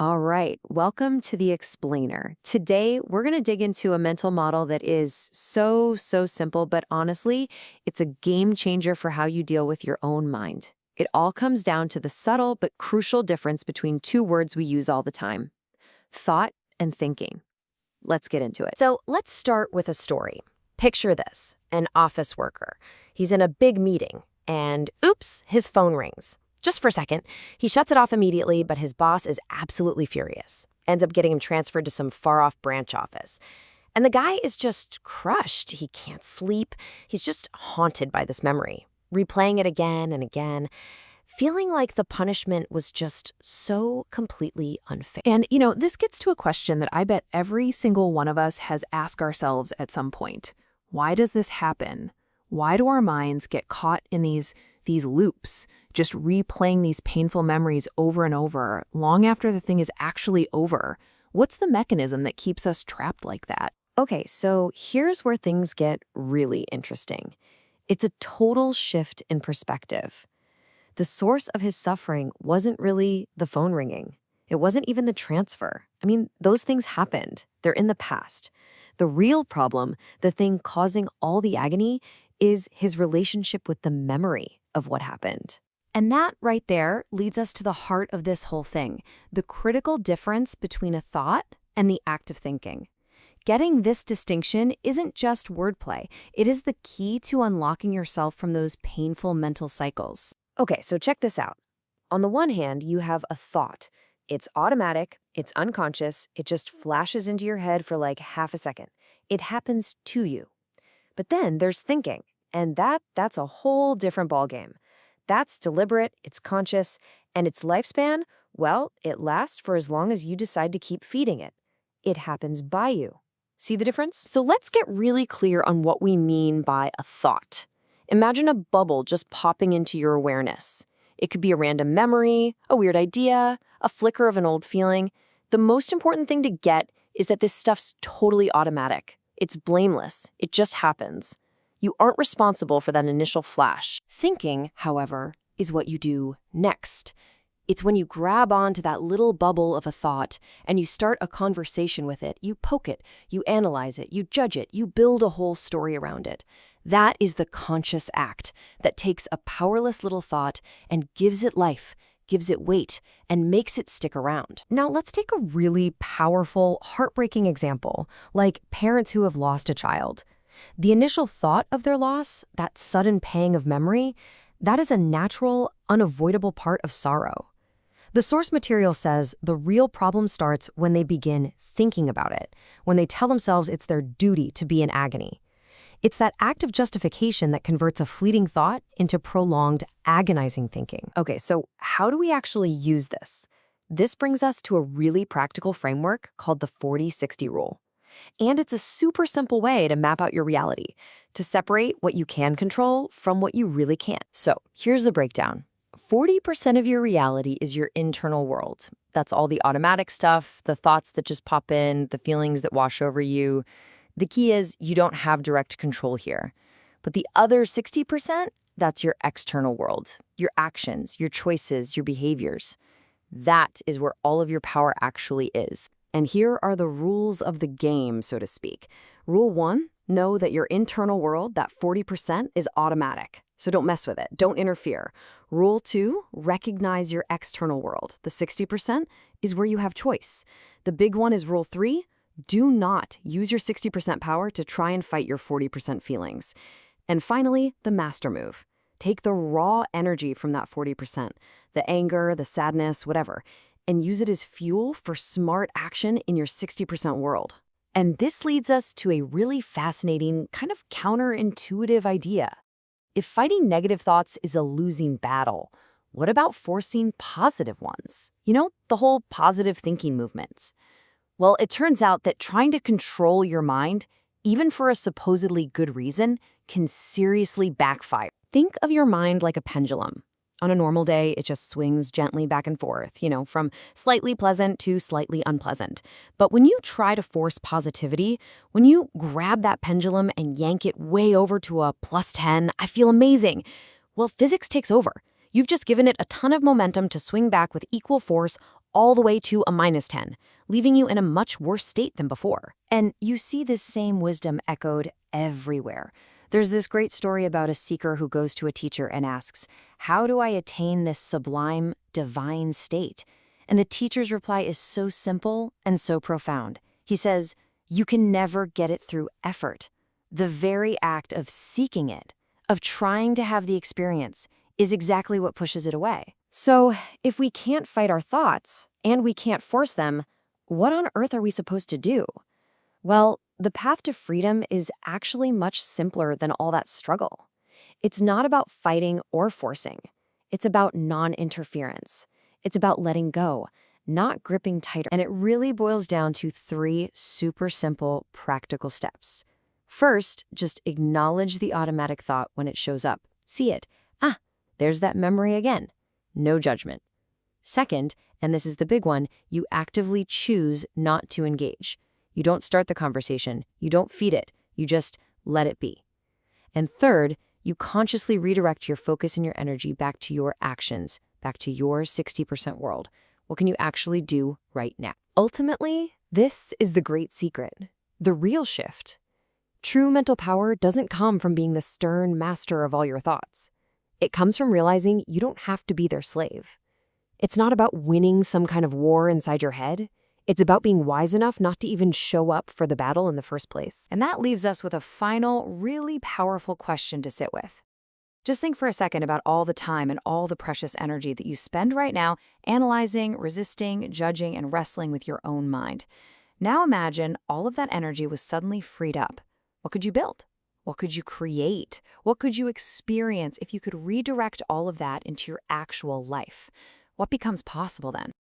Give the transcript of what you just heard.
All right, welcome to the Explainer. Today, we're going to dig into a mental model that is so simple, but honestly, it's a game changer for how you deal with your own mind. It all comes down to the subtle but crucial difference between two words we use all the time: thought and thinking. Let's get into it. So let's start with a story. Picture this, an office worker. He's in a big meeting, and oops, his phone rings. Just for a second, he shuts it off immediately, but his boss is absolutely furious. Ends up getting him transferred to some far-off branch office. And the guy is just crushed. He can't sleep. He's just haunted by this memory, replaying it again and again, feeling like the punishment was just so completely unfair. And, this gets to a question that I bet every single one of us has asked ourselves at some point. Why does this happen? Why do our minds get caught in these loops, just replaying these painful memories over and over, long after the thing is actually over? What's the mechanism that keeps us trapped like that? Okay, so here's where things get really interesting. It's a total shift in perspective. The source of his suffering wasn't really the phone ringing. It wasn't even the transfer. I mean, those things happened. They're in the past. The real problem, the thing causing all the agony, is his relationship with the memory of what happened. And that right there leads us to the heart of this whole thing, the critical difference between a thought and the act of thinking. Getting this distinction isn't just wordplay. It is the key to unlocking yourself from those painful mental cycles. Okay, so check this out. On the one hand, you have a thought. It's automatic, it's unconscious, it just flashes into your head for like half a second. It happens to you. But then there's thinking, and that's a whole different ballgame. That's deliberate, it's conscious, and its lifespan, well, it lasts for as long as you decide to keep feeding it. It happens by you. See the difference? So let's get really clear on what we mean by a thought. Imagine a bubble just popping into your awareness. It could be a random memory, a weird idea, a flicker of an old feeling. The most important thing to get is that this stuff's totally automatic. It's blameless. It just happens. You aren't responsible for that initial flash. Thinking, however, is what you do next. It's when you grab onto that little bubble of a thought and you start a conversation with it. You poke it, you analyze it, you judge it, you build a whole story around it. That is the conscious act that takes a powerless little thought and gives it life, gives it weight, and makes it stick around. Now, let's take a really powerful, heartbreaking example, like parents who have lost a child. The initial thought of their loss, that sudden pang of memory, that is a natural, unavoidable part of sorrow. The source material says the real problem starts when they begin thinking about it, when they tell themselves it's their duty to be in agony. It's that act of justification that converts a fleeting thought into prolonged, agonizing thinking. Okay, so how do we actually use this? This brings us to a really practical framework called the 40-60 rule. And it's a super simple way to map out your reality, to separate what you can control from what you really can't. So here's the breakdown. 40% of your reality is your internal world. That's all the automatic stuff, the thoughts that just pop in, the feelings that wash over you. The key is you don't have direct control here. But the other 60%, that's your external world, your actions, your choices, your behaviors. That is where all of your power actually is. And here are the rules of the game, so to speak. Rule 1, know that your internal world, that 40%, is automatic. So don't mess with it. Don't interfere. Rule 2, recognize your external world. The 60% is where you have choice. The big one is Rule 3, do not use your 60% power to try and fight your 40% feelings. And finally, the master move. Take the raw energy from that 40%, the anger, the sadness, whatever, and use it as fuel for smart action in your 60% world. And this leads us to a really fascinating, kind of counterintuitive idea. If fighting negative thoughts is a losing battle, what about forcing positive ones? The whole positive thinking movement. Well, it turns out that trying to control your mind, even for a supposedly good reason, can seriously backfire. Think of your mind like a pendulum. On a normal day, it just swings gently back and forth, from slightly pleasant to slightly unpleasant. But when you try to force positivity, when you grab that pendulum and yank it way over to a +10, I feel amazing. Well, physics takes over. You've just given it a ton of momentum to swing back with equal force all the way to a -10, leaving you in a much worse state than before. And you see this same wisdom echoed everywhere. There's this great story about a seeker who goes to a teacher and asks, "How do I attain this sublime, divine state?" And the teacher's reply is so simple and so profound. He says, "You can never get it through effort. The very act of seeking it, of trying to have the experience, is exactly what pushes it away." So, if we can't fight our thoughts, and we can't force them, what on earth are we supposed to do? Well, the path to freedom is actually much simpler than all that struggle. It's not about fighting or forcing. It's about non-interference. It's about letting go, not gripping tighter. And it really boils down to 3 super simple, practical steps. First, just acknowledge the automatic thought when it shows up. See it. Ah, there's that memory again. No judgment. Second, and this is the big one, you actively choose not to engage. You don't start the conversation. You don't feed it. You just let it be. And third, you consciously redirect your focus and your energy back to your actions, back to your 60% world. What can you actually do right now? Ultimately, this is the great secret, the real shift. True mental power doesn't come from being the stern master of all your thoughts. It comes from realizing you don't have to be their slave. It's not about winning some kind of war inside your head. It's about being wise enough not to even show up for the battle in the first place. And that leaves us with a final, really powerful question to sit with. Just think for a second about all the time and all the precious energy that you spend right now analyzing, resisting, judging, and wrestling with your own mind. Now imagine all of that energy was suddenly freed up. What could you build? What could you create? What could you experience if you could redirect all of that into your actual life? What becomes possible then?